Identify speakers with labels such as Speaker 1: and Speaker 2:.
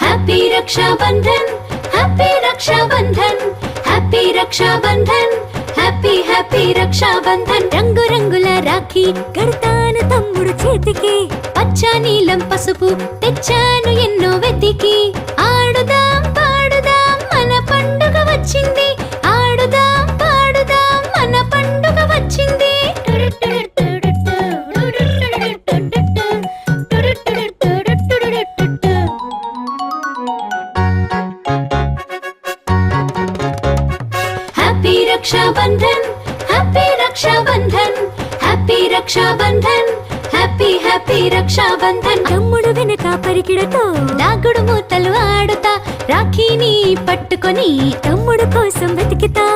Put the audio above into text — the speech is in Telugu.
Speaker 1: Happy Raksha Bandhan, happy Raksha Bandhan, happy Raksha Bandhan, happy happy Raksha Bandhan. రంగు రంగుల రాఖీ కడతాను తమ్ముడు చేతికి, పచ్చ నీలం పసుపు తెచ్చాను ఎన్నో వెతికి. ఆడుదాం పాడుదాం మన పండుగ వచ్చింది, ఆడుదాం పాడుదాం మన పండుగ వచ్చింది. Happy Raksha Bandhan, happy Raksha Bandhan, happy Raksha Bandhan, happy happy Raksha Bandhan. తమ్ముడు వెనక పరికిడతో దాగుడు మూతలు ఆడుతా, రాఖీని పట్టుకొని తమ్ముడు కోసం వెతికితా.